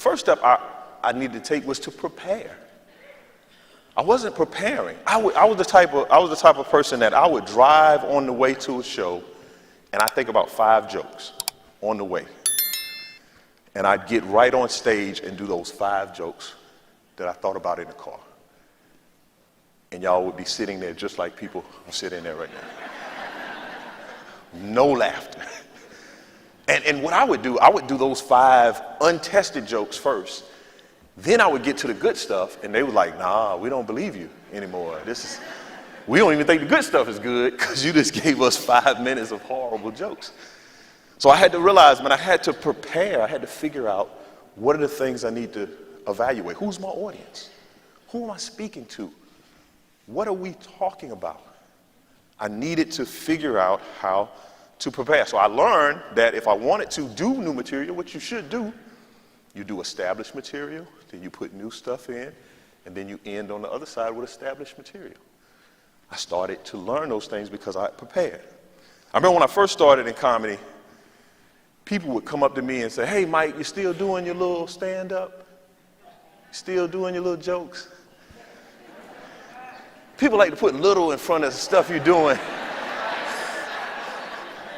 first step I needed to take was to prepare. I wasn't preparing. I was the type of person that I would drive on the way to a show, and I think about 5 jokes on the way. And I'd get right on stage and do those 5 jokes that I thought about in the car. And y'all would be sitting there just like people are sitting there right now. No laughter. And what I would do those 5 untested jokes first. Then I would get to the good stuff, and they were like, nah, we don't believe you anymore. We don't even think the good stuff is good because you just gave us 5 minutes of horrible jokes. So I had to realize, man, I had to prepare. I had to figure out what are the things I need to evaluate. Who's my audience? Who am I speaking to? What are we talking about? I needed to figure out how to prepare. So I learned that if I wanted to do new material, which you should do, you do established material, then you put new stuff in, and then you end on the other side with established material. I started to learn those things because I prepared. I remember when I first started in comedy, people would come up to me and say, hey, Mike, you still doing your little stand-up? Still doing your little jokes? People like to put little in front of the stuff you're doing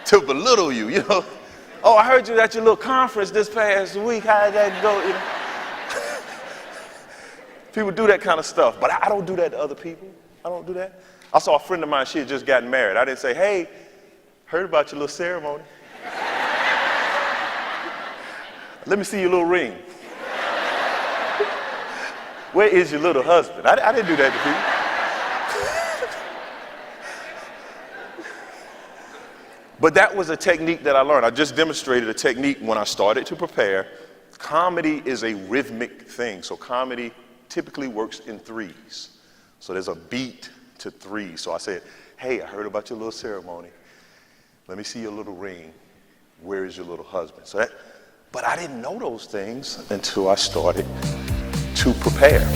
to belittle you, you know. Oh, I heard you at your little conference this past week. How did that go? You know? People do that kind of stuff, but I don't do that to other people. I don't do that. I saw a friend of mine, she had just gotten married. I didn't say, hey, heard about your little ceremony. Let me see your little ring. Where is your little husband? I didn't do that to people. But that was a technique that I learned. I just demonstrated a technique when I started to prepare. Comedy is a rhythmic thing. So comedy typically works in 3s. So there's a beat to 3. So I said, hey, I heard about your little ceremony. Let me see your little ring. Where is your little husband? But I didn't know those things until I started to prepare.